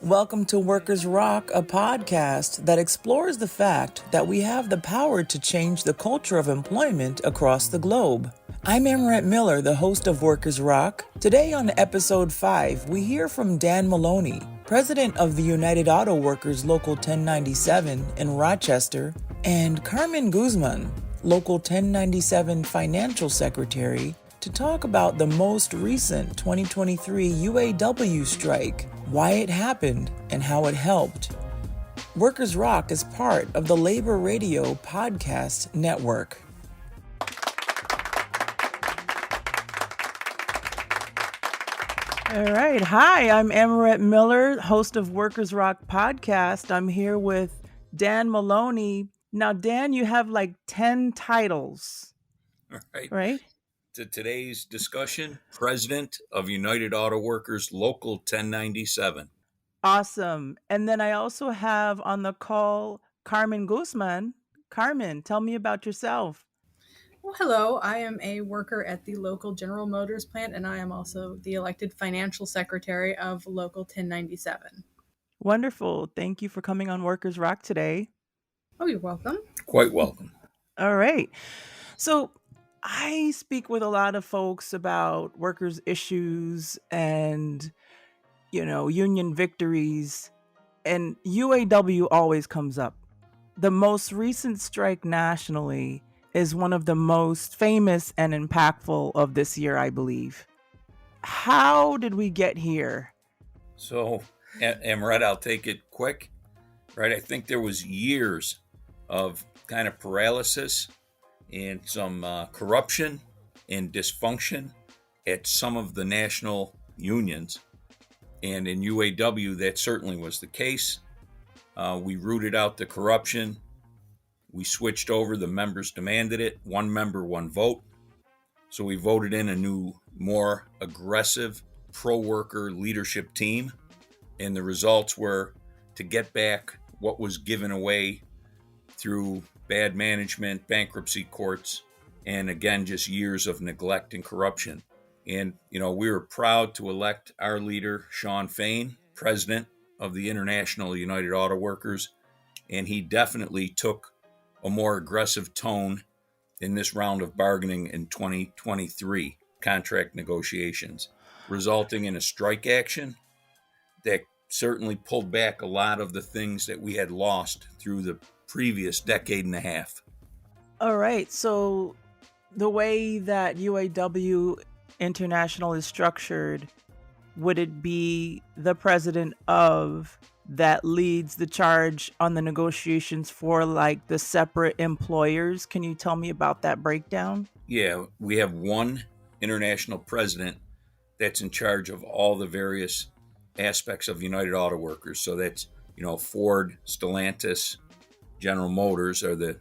Welcome to Workers Rock, a podcast that explores the fact that we have the power to change the culture of employment across the globe. I'm Emmerette Miller, the host of Workers Rock. Today on episode 5, we hear from Dan Maloney, president of the United Auto Workers Local 1097 in Rochester, and Carmen Guzman, Local 1097 financial secretary, to talk about the most recent 2023 UAW strike, why it happened, and how it helped. Workers Rock is part of the Labor Radio podcast network. All right. Hi, I'm Emmerette Miller, host of Workers Rock podcast. I'm here with Dan Maloney. Now, Dan, you have like 10 titles. All right. Right? To today's discussion, President of United Auto Workers Local 1097. Awesome. And then I also have on the call Carmen Guzman. Carmen, tell me about yourself. Well, hello. I am a worker at the local General Motors plant, and I am also the elected financial secretary of Local 1097. Wonderful. Thank you for coming on Workers Rock today. Oh, you're welcome. Quite welcome. All right. So I speak with a lot of folks about workers' issues and, union victories, and UAW always comes up. The most recent strike nationally is one of the most famous and impactful of this year, I believe. How did we get here? So, Emmerette, I'll take it quick. Right, I think there was years of kind of paralysis and some corruption and dysfunction at some of the national unions. And in UAW, that certainly was the case. We rooted out the corruption. We switched over. The members demanded it. One member, one vote. So we voted in a new, more aggressive pro-worker leadership team. And the results were to get back what was given away through bad management, bankruptcy courts, and again, just years of neglect and corruption. And, we were proud to elect our leader, Shawn Fain, president of the International United Auto Workers. And he definitely took a more aggressive tone in this round of bargaining in 2023 contract negotiations, resulting in a strike action that certainly pulled back a lot of the things that we had lost through the previous decade and a half. All right. So the way that UAW International is structured, would it be the president of that leads the charge on the negotiations for like the separate employers? Can you tell me about that breakdown? Yeah, we have one international president that's in charge of all the various aspects of United Auto Workers. So that's, Ford, Stellantis, General Motors are the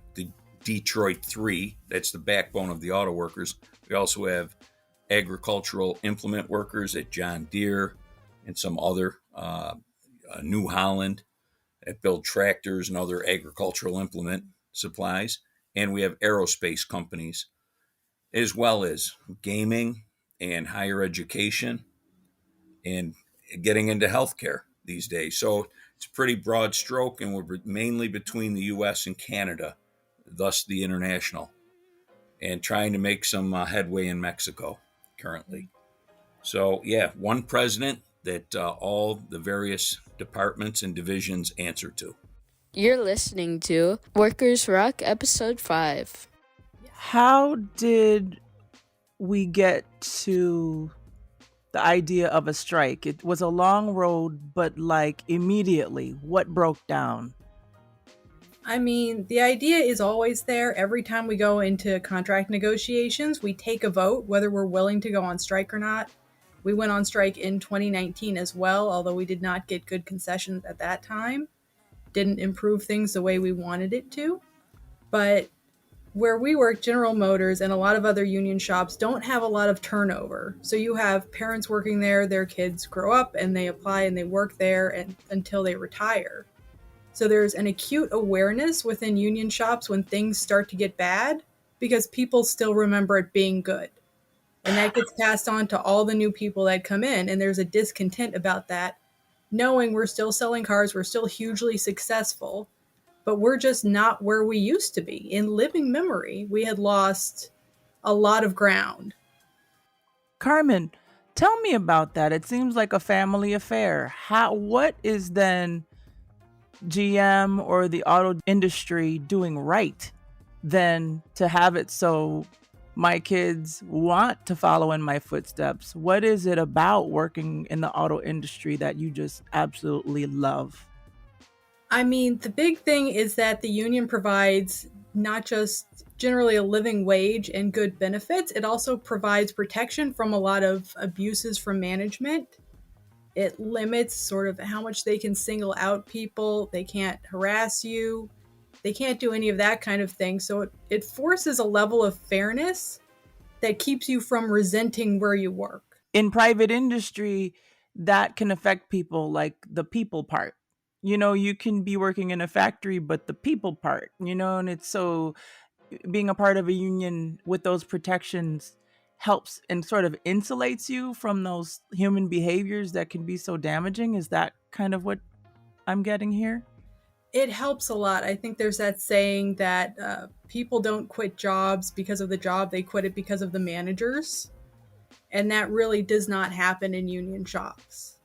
Detroit Three. That's the backbone of the auto workers. We also have agricultural implement workers at John Deere and some other New Holland that build tractors and other agricultural implement supplies. And we have aerospace companies, as well as gaming and higher education and getting into healthcare these days. So it's a pretty broad stroke, and we're mainly between the U.S. and Canada, thus the international, and trying to make some headway in Mexico currently. So, yeah, one president that all the various departments and divisions answer to. You're listening to Workers Rock, Episode 5. How did we get to the idea of a strike? It was a long road, but like immediately, what broke down? I mean, the idea is always there. Every time we go into contract negotiations, we take a vote whether we're willing to go on strike or not. We went on strike in 2019 as well, although we did not get good concessions at that time. Didn't improve things the way we wanted it to. But where we work, General Motors and a lot of other union shops don't have a lot of turnover. So you have parents working there, their kids grow up and they apply and they work there until they retire. So there's an acute awareness within union shops when things start to get bad because people still remember it being good. And that gets passed on to all the new people that come in. And there's a discontent about that knowing we're still selling cars, we're still hugely successful, but we're just not where we used to be. In living memory, we had lost a lot of ground. Carmen, tell me about that. It seems like a family affair. What is then GM or the auto industry doing right then to have it so my kids want to follow in my footsteps? What is it about working in the auto industry that you just absolutely love? I mean, the big thing is that the union provides not just generally a living wage and good benefits, it also provides protection from a lot of abuses from management. It limits sort of how much they can single out people. They can't harass you. They can't do any of that kind of thing. So it forces a level of fairness that keeps you from resenting where you work. In private industry, that can affect people, like the people part. You can be working in a factory, but the people part, and it's so being a part of a union with those protections helps and sort of insulates you from those human behaviors that can be so damaging. Is that kind of what I'm getting here? It helps a lot. I think there's that saying that people don't quit jobs because of the job, they quit it because of the managers. And that really does not happen in union shops.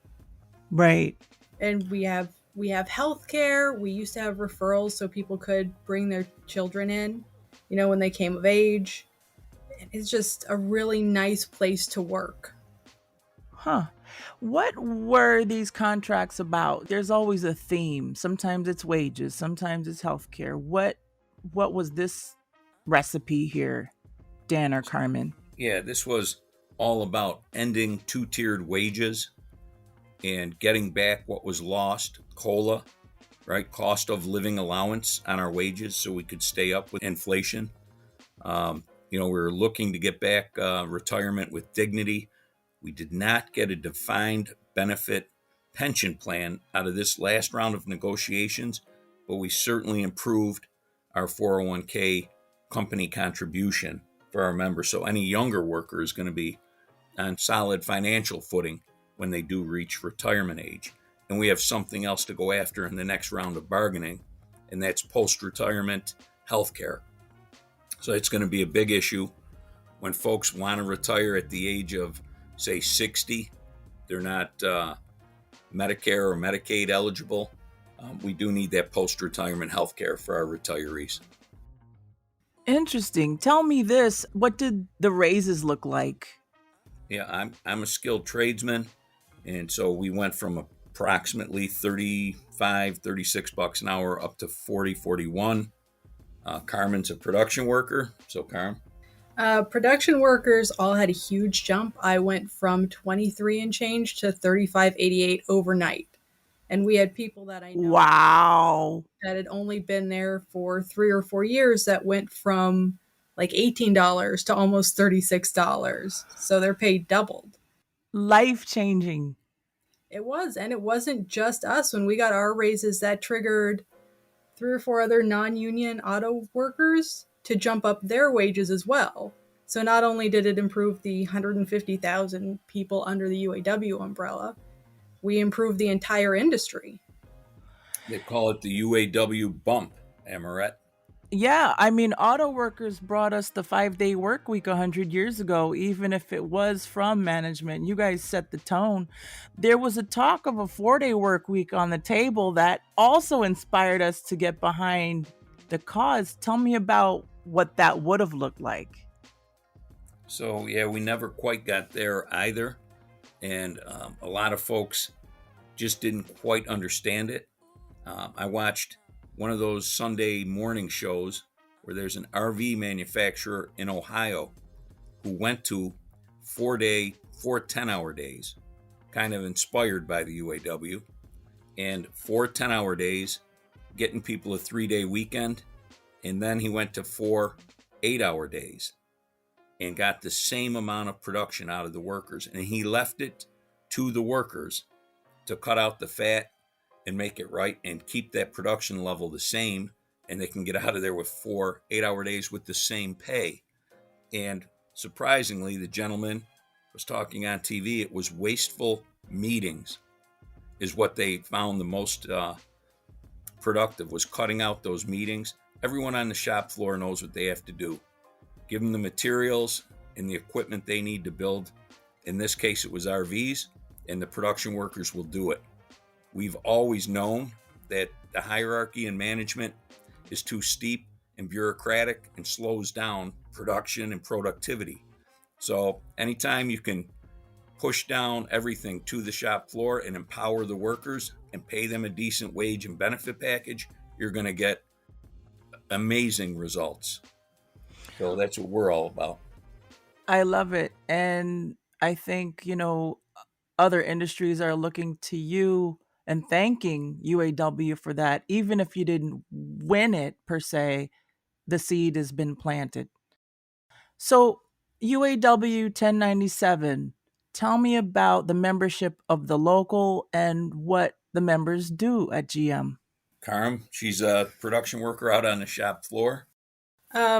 Right. And we have healthcare. We used to have referrals so people could bring their children in, when they came of age. It's just a really nice place to work. Huh. What were these contracts about? There's always a theme. Sometimes it's wages, sometimes it's healthcare. What was this recipe here, Dan or Carmen? Yeah, this was all about ending two-tiered wages and getting back what was lost, COLA, right? Cost of living allowance on our wages so we could stay up with inflation. We were looking to get back retirement with dignity. We did not get a defined benefit pension plan out of this last round of negotiations, but we certainly improved our 401k company contribution for our members. So any younger worker is going to be on solid financial footing when they do reach retirement age. And we have something else to go after in the next round of bargaining, and that's post-retirement health care. So it's going to be a big issue when folks want to retire at the age of, say, 60. They're not Medicare or Medicaid eligible. We do need that post-retirement health care for our retirees. Interesting. Tell me this. What did the raises look like? Yeah, I'm a skilled tradesman, and so we went from approximately 35, 36 bucks an hour up to 40, 41. Carmen's a production worker. So, Carmen? Production workers all had a huge jump. I went from 23 and change to 35.88 overnight. And we had people that I know Wow. that had only been there for 3 or 4 years that went from like $18 to almost $36. So their pay doubled. Life changing. It was. And it wasn't just us. When we got our raises, that triggered 3 or 4 other non-union auto workers to jump up their wages as well. So not only did it improve the 150,000 people under the UAW umbrella, we improved the entire industry. They call it the UAW bump, Amaret. Yeah, I mean, auto workers brought us the 5-day work week 100 years ago, even if it was from management. You guys set the tone. There was a talk of a 4-day work week on the table that also inspired us to get behind the cause. Tell me about what that would have looked like. So, yeah, we never quite got there either. And a lot of folks just didn't quite understand it. I watched one of those Sunday morning shows where there's an RV manufacturer in Ohio who went to 4 10-hour days, kind of inspired by the UAW, and 4 10-hour days, getting people a 3-day weekend. And then he went to 4 8-hour days and got the same amount of production out of the workers. And he left it to the workers to cut out the fat and make it right and keep that production level the same. And they can get out of there with 4 8-hour days with the same pay. And surprisingly, the gentleman was talking on TV. It was wasteful meetings. is what they found the most productive, was cutting out those meetings. Everyone on the shop floor knows what they have to do. Give them the materials and the equipment they need to build. In this case, it was RVs, and the production workers will do it. We've always known that the hierarchy in management is too steep and bureaucratic and slows down production and productivity. So anytime you can push down everything to the shop floor and empower the workers and pay them a decent wage and benefit package, you're going to get amazing results. So that's what we're all about. I love it. And I think, other industries are looking to you and thanking UAW for that. Even if you didn't win it per se, the seed has been planted. So, UAW 1097, tell me about the membership of the local and what the members do at GM. Carmen, she's a production worker out on the shop floor.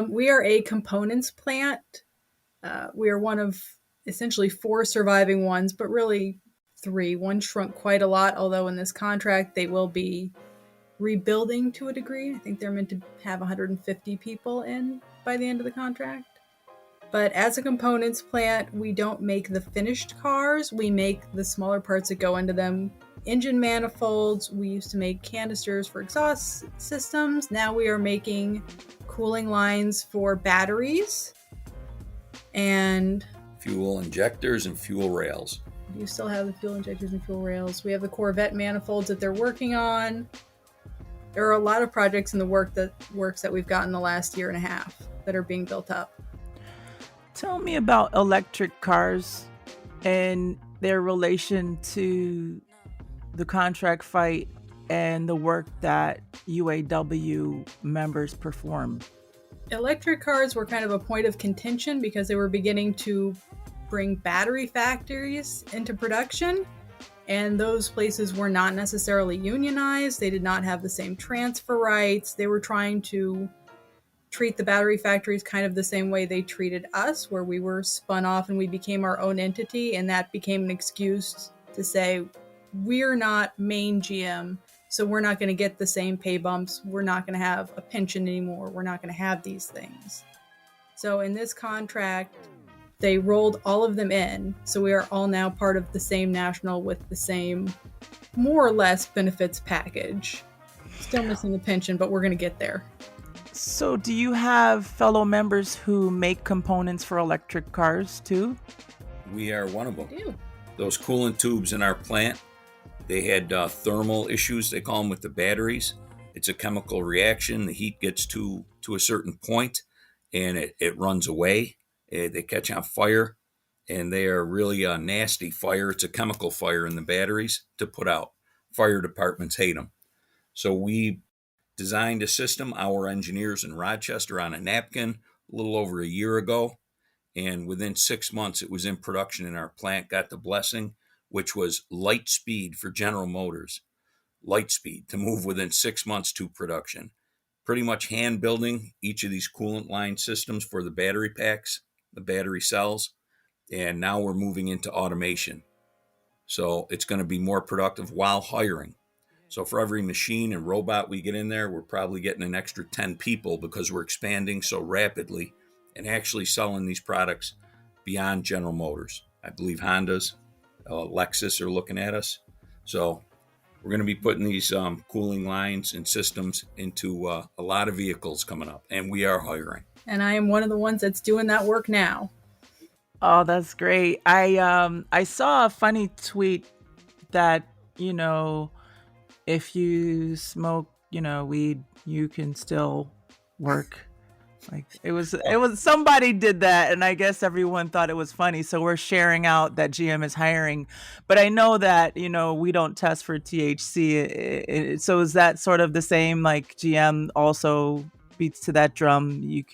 We are a components plant. We are one of essentially 4 surviving ones, but really 3. One shrunk quite a lot, although in this contract they will be rebuilding to a degree. I think they're meant to have 150 people in by the end of the contract. But as a components plant, we don't make the finished cars. We make the smaller parts that go into them. Engine manifolds. We used to make canisters for exhaust systems. Now we are making cooling lines for batteries and fuel injectors and fuel rails. You still have the fuel injectors and fuel rails. We have the Corvette manifolds that they're working on. There are a lot of projects in the works that we've gotten the last year and a half that are being built up. Tell me about electric cars and their relation to the contract fight and the work that UAW members perform. Electric cars were kind of a point of contention because they were beginning to bring battery factories into production, and those places were not necessarily unionized. They did not have the same transfer rights. They were trying to treat the battery factories kind of the same way they treated us, where we were spun off and we became our own entity, and that became an excuse to say, we're not main GM, so we're not going to get the same pay bumps. We're not going to have a pension anymore. We're not going to have these things. So in this contract, they rolled all of them in. So we are all now part of the same national with the same, more or less, benefits package. Still missing the pension, but we're going to get there. So do you have fellow members who make components for electric cars too? We are one of them. We do. Those coolant tubes in our plant, they had thermal issues, they call them, with the batteries. It's a chemical reaction. The heat gets to a certain point and it runs away. They catch on fire, and they are really a nasty fire. It's a chemical fire in the batteries to put out. Fire departments hate them. So we designed a system, our engineers in Rochester, on a napkin a little over a year ago. And within 6 months, it was in production in our plant, got the blessing, which was light speed for General Motors. Light speed to move within 6 months to production. Pretty much hand building each of these coolant line systems for the battery packs, the battery cells. And now we're moving into automation. So it's going to be more productive while hiring. So for every machine and robot we get in there, we're probably getting an extra 10 people because we're expanding so rapidly and actually selling these products beyond General Motors. I believe Honda's, Lexus are looking at us. So we're going to be putting these cooling lines and systems into a lot of vehicles coming up, and we are hiring. And I am one of the ones that's doing that work now. Oh, that's great. I saw a funny tweet that, if you smoke, weed, you can still work. Like it was somebody did that, and I guess everyone thought it was funny. So we're sharing out that GM is hiring, but I know that we don't test for THC. So is that sort of the same? Like GM also beats to that drum. You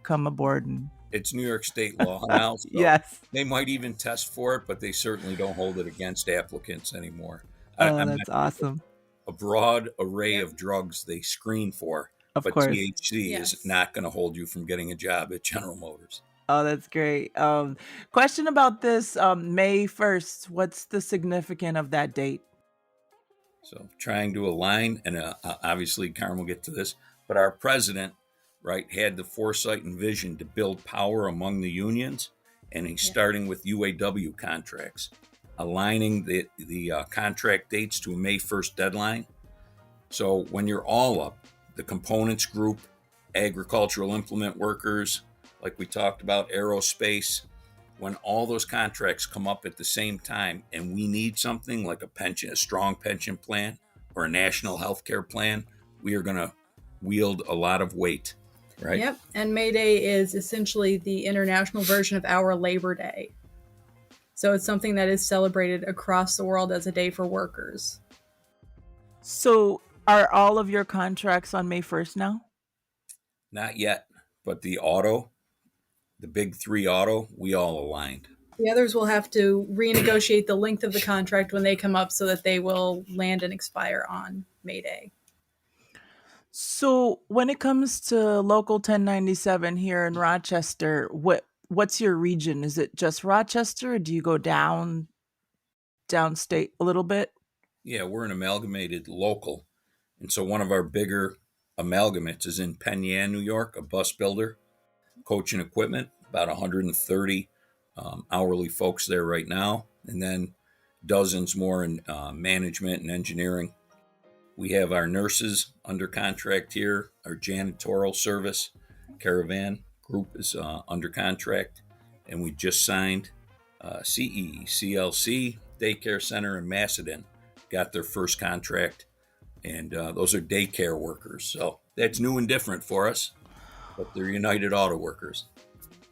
come aboard and. It's New York State law now. So yes. They might even test for it, but they certainly don't hold it against applicants anymore. Oh, that's awesome. A broad array of drugs they screen for, but course. THC is not going to hold you from getting a job at General Motors. Oh, that's great. Question about this May 1st. What's the significance of that date? So trying to align, and obviously Carmen will get to this, but our president, right, had the foresight and vision to build power among the unions, and he's starting with UAW contracts, aligning the contract dates to a May 1st deadline. So when you're all up, the components group, agricultural implement workers, like we talked about, aerospace, when all those contracts come up at the same time and we need something like a pension, a strong pension plan or a national health care plan, we are going to wield a lot of weight, right? Yep. And May Day is essentially the international version of our Labor Day. So it's something that is celebrated across the world as a day for workers. So are all of your contracts on May 1st now? Not yet, but the big three auto, we all aligned. The others will have to renegotiate the length of the contract when they come up so that they will land and expire on May Day. So when it comes to local 1097 here in Rochester, what's your region? Is it just Rochester, or do you go downstate a little bit? Yeah, we're an amalgamated local. And so one of our bigger amalgamates is in Penn Yan, New York, a bus builder, coach and equipment, about 130 hourly folks there right now, and then dozens more in management and engineering. We have our nurses under contract here, our janitorial service, Caravan Group is under contract, and we just signed CLC Daycare Center in Macedon, got their first contract, and those are daycare workers. So that's new and different for us, but they're United Auto Workers.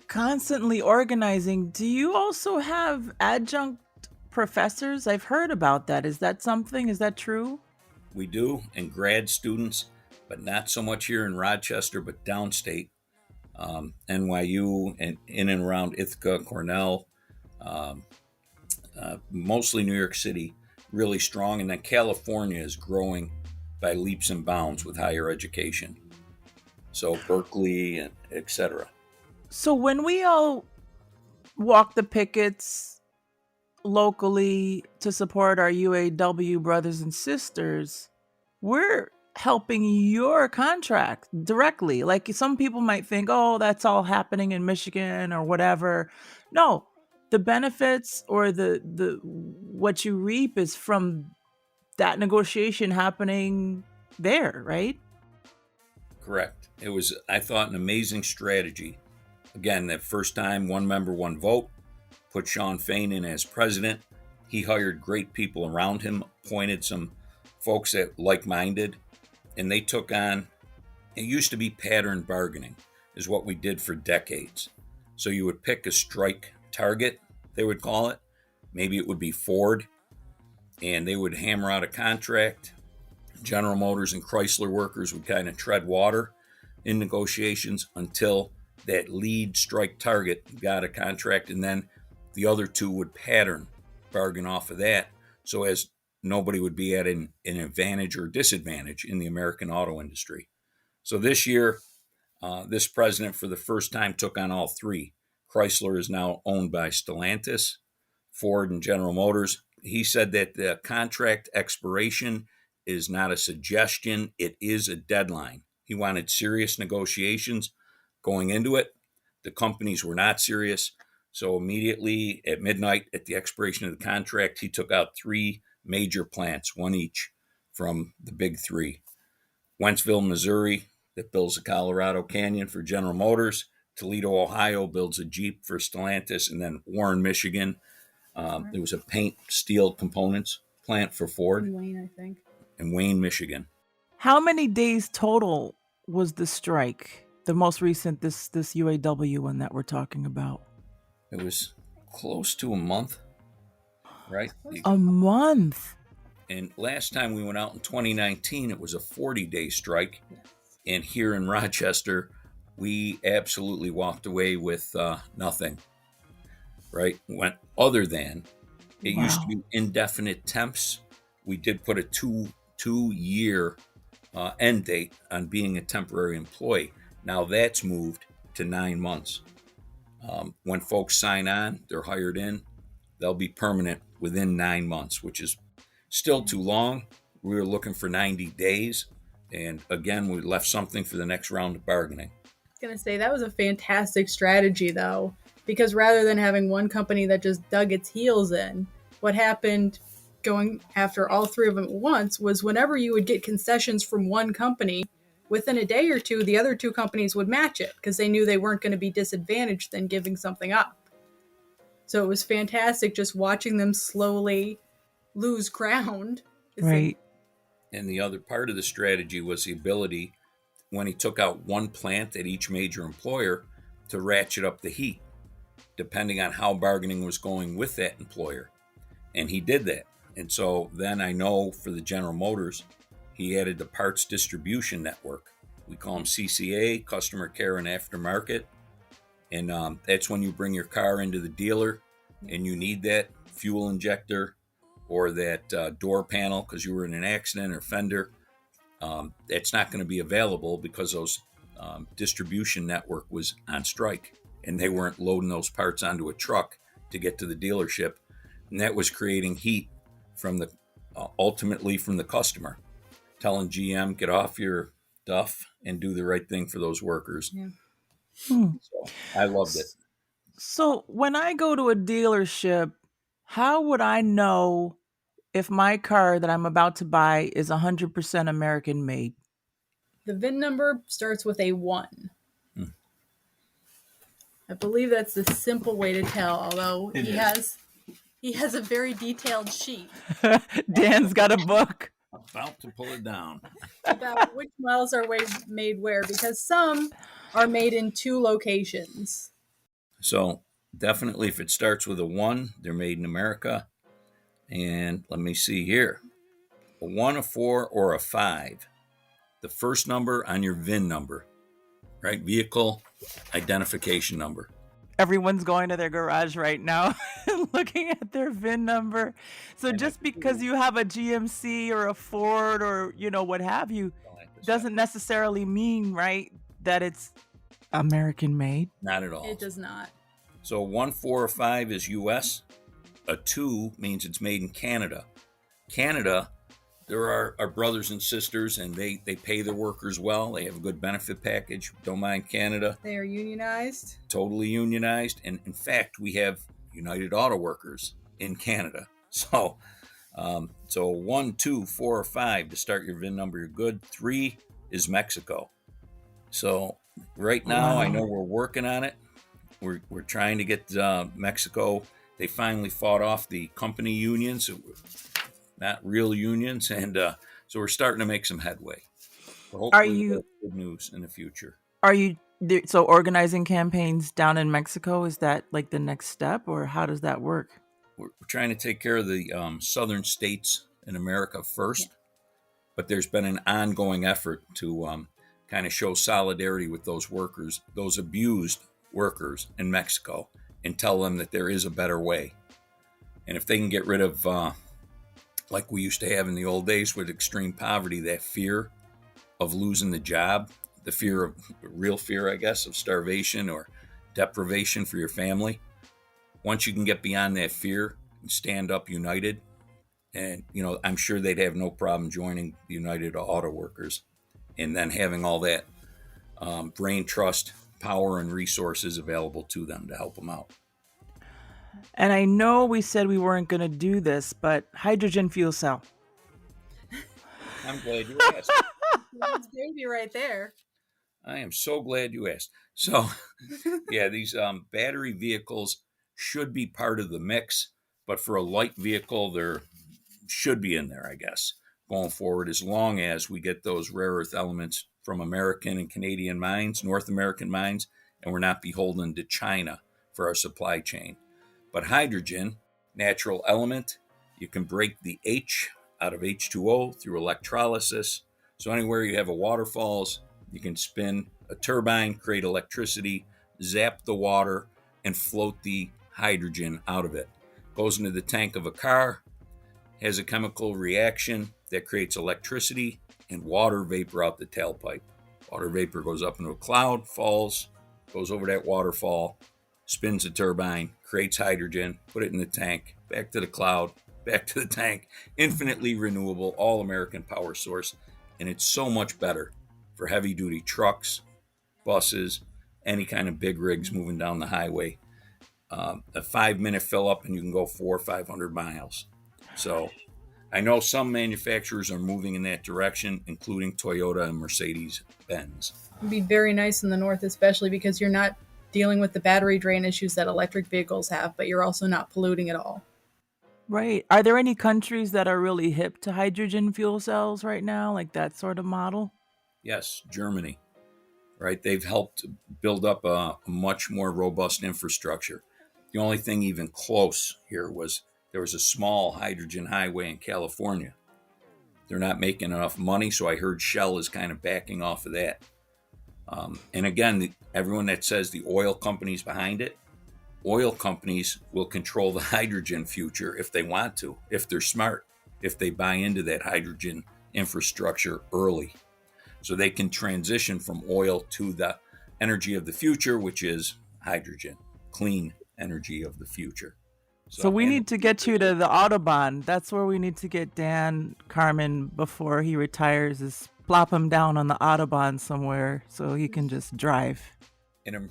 Constantly organizing. Do you also have adjunct professors? I've heard about that. Is that something? Is that true? We do, and grad students, but not so much here in Rochester, but downstate, NYU and in and around Ithaca, Cornell, mostly New York City, really strong. And then California is growing by leaps and bounds with higher education. So Berkeley, and et cetera. So when we all walk the pickets locally to support our UAW brothers and sisters, we're helping your contract directly. Like some people might think, oh, that's all happening in Michigan or whatever. No, the benefits or the what you reap is from that negotiation happening there, right? Correct. It was, I thought, an amazing strategy. Again, that first time, one member, one vote, put Sean Fain in as president. He hired great people around him, appointed some folks that like-minded, and they took on, it used to be pattern bargaining, is what we did for decades. So you would pick a strike target, they would call it. Maybe it would be Ford, and they would hammer out a contract. General Motors and Chrysler workers would kind of tread water in negotiations until that lead strike target got a contract, and then the other two would pattern bargain off of that, so as nobody would be at an advantage or disadvantage in the American auto industry. So this year, this president for the first time took on all three. Chrysler is now owned by Stellantis, Ford, and General Motors. He said that the contract expiration is not a suggestion, it is a deadline. He wanted serious negotiations going into it. The companies were not serious. So immediately at midnight, at the expiration of the contract, he took out three major plants, one each from the big three. Wentzville, Missouri, that builds a Colorado Canyon for General Motors. Toledo, Ohio, builds a Jeep for Stellantis. And then Warren, Michigan, there was a paint steel components plant for Ford. In Wayne, I think. In Wayne, Michigan. How many days total was the strike? The most recent, this UAW one that we're talking about. It was close to a month, right? A month. And last time we went out in 2019, it was a 40-day strike. And here in Rochester, we absolutely walked away with nothing, right? Other than it used to be indefinite temps. We did put a two-year end date on being a temporary employee. Now that's moved to 9 months. When folks sign on, they're hired in, they'll be permanent within 9 months, which is still too long. we were looking for 90 days. And again, we left something for the next round of bargaining. I was going to say that was a fantastic strategy, though, because rather than having one company that just dug its heels in, what happened going after all three of them at once was whenever you would get concessions from one company, within a day or two, the other two companies would match it because they knew they weren't going to be disadvantaged in giving something up. So it was fantastic just watching them slowly lose ground. Right. And the other part of the strategy was the ability, when he took out one plant at each major employer, to ratchet up the heat, depending on how bargaining was going with that employer. And he did that. And so then I know for the General Motors, he added the parts distribution network. We call them CCA, Customer Care and Aftermarket. And that's when you bring your car into the dealer and you need that fuel injector or that door panel because you were in an accident or fender. That's not going to be available because those distribution network was on strike and they weren't loading those parts onto a truck to get to the dealership. And that was creating heat from the ultimately from the customer, telling GM, get off your duff and do the right thing for those workers. Yeah. So I loved it. So when I go to a dealership, how would I know if my car that I'm about to buy is 100% American made? The VIN number starts with a 1. I believe that's the simple way to tell, although he has a very detailed sheet Dan's got a book. About to pull it down. about which models are made where, because some are made in 2 locations. So definitely if it starts with a 1, they're made in America. And let me see here. A 1, a 4, or a 5. The first number on your VIN number, right? Vehicle identification number. Everyone's going to their garage right now looking at their VIN number. So just because you have a GMC or a Ford or, what have you, doesn't necessarily mean, right, that it's American made. Not at all. It does not. So 1, 4, or 5 is U.S. A 2 means it's made in Canada. Canada, there are our brothers and sisters, and they pay their workers well. They have a good benefit package. Don't mind Canada. They are unionized. Totally unionized. And in fact, we have United Auto Workers in Canada. So 1, 2, 4, or 5 to start your VIN number, you're good. 3 is Mexico. So right now, I know we're working on it. We're trying to get Mexico. They finally fought off the company unions, not real unions, and so we're starting to make some headway. So hopefully we'll have good news in the future. Are you so organizing campaigns down in Mexico? Is that like the next step, or how does that work? We're trying to take care of the southern states in America first, but there's been an ongoing effort to kind of show solidarity with those workers, those abused workers in Mexico, and tell them that there is a better way. And if they can get rid of, like we used to have in the old days with extreme poverty, that fear of losing the job, the fear of real fear, I guess, of starvation or deprivation for your family. Once you can get beyond that fear and stand up united, and, I'm sure they'd have no problem joining the United Auto Workers and then having all that brain trust, power, and resources available to them to help them out. And I know we said we weren't going to do this, but hydrogen fuel cell. I'm glad you asked. That's baby right there. I am so glad you asked. So, yeah, these battery vehicles should be part of the mix, but for a light vehicle, there should be in there, I guess, going forward, as long as we get those rare earth elements from American and Canadian mines, North American mines, and we're not beholden to China for our supply chain. But hydrogen, natural element, you can break the H out of H2O through electrolysis. So anywhere you have a waterfalls, you can spin a turbine, create electricity, zap the water, and float the hydrogen out of it. Goes into the tank of a car, has a chemical reaction that creates electricity and water vapor out the tailpipe. Water vapor goes up into a cloud, falls, goes over that waterfall, spins the turbine, creates hydrogen, put it in the tank, back to the cloud, back to the tank. Infinitely renewable, all-American power source, and it's so much better for heavy-duty trucks, buses, any kind of big rigs moving down the highway. A 5-minute fill up and you can go 400 or 500 miles. So I know some manufacturers are moving in that direction, including Toyota and Mercedes-Benz. It'd be very nice in the north, especially because you're not dealing with the battery drain issues that electric vehicles have, but you're also not polluting at all. Right. Are there any countries that are really hip to hydrogen fuel cells right now, like that sort of model? Yes, Germany, right? They've helped build up a much more robust infrastructure. The only thing even close here was there was a small hydrogen highway in California. They're not making enough money, so I heard Shell is kind of backing off of that. And again, everyone that says the oil companies behind it, oil companies will control the hydrogen future if they want to, if they're smart, if they buy into that hydrogen infrastructure early. So they can transition from oil to the energy of the future, which is hydrogen, clean energy of the future. So we need to get you to the Autobahn. That's where we need to get Dan Carmen before he retires, is plop him down on the Autobahn somewhere so he can just drive. In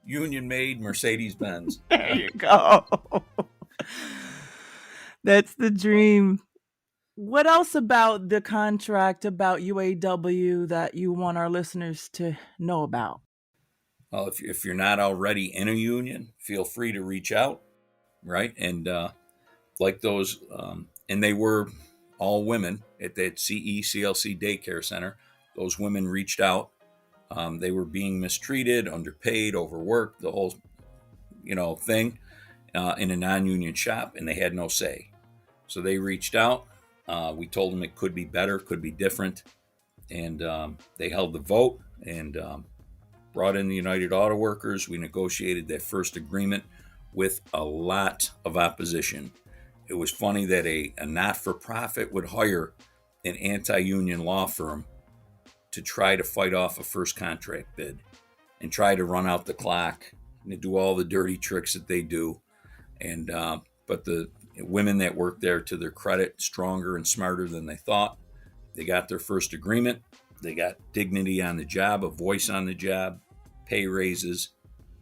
union-made Mercedes-Benz. There you go. That's the dream. What else about the contract about UAW that you want our listeners to know about? Well, if you're not already in a union, feel free to reach out, right? And like those, and they were all women at that CLC daycare center. Those women reached out. They were being mistreated, underpaid, overworked, the whole, thing in a non-union shop, and they had no say. So they reached out. We told them it could be better, could be different, and they held the vote and brought in the United Auto Workers. We negotiated that first agreement with a lot of opposition. It was funny that a not-for-profit would hire an anti-union law firm to try to fight off a first contract bid and try to run out the clock and do all the dirty tricks that they do. And but the women that worked there, to their credit, stronger and smarter than they thought. They got their first agreement. They got dignity on the job, a voice on the job, pay raises,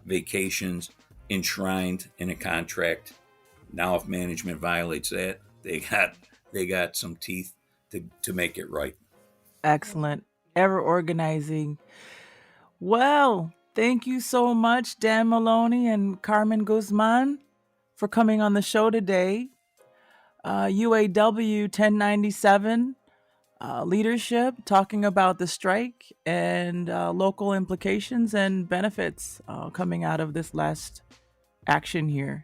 vacations enshrined in a contract. Now, if management violates that, they got some teeth to make it right. Excellent. Ever organizing. Well, thank you so much, Dan Maloney and Carmen Guzman, for coming on the show today. UAW 1097 leadership, talking about the strike and local implications and benefits coming out of this last action here.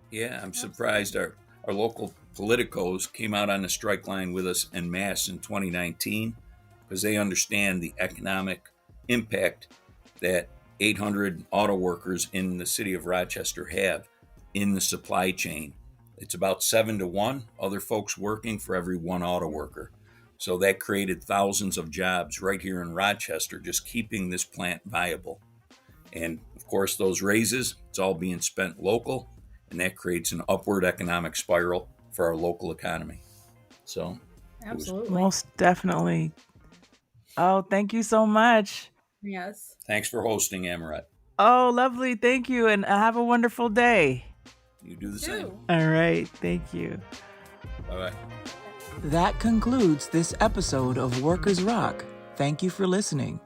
Yeah, I'm surprised our local politicos came out on the strike line with us en masse in 2019 because they understand the economic impact that 800 auto workers in the city of Rochester have in the supply chain. It's about 7-to-1 other folks working for every one auto worker. So that created thousands of jobs right here in Rochester, just keeping this plant viable. And of course, those raises, it's all being spent local, and that creates an upward economic spiral for our local economy. So, absolutely. Most definitely. Oh, thank you so much. Yes. Thanks for hosting, Amaret. Oh, lovely. Thank you. And have a wonderful day. You do the same. All right. Thank you. Bye-bye. That concludes this episode of Workers Rock. Thank you for listening.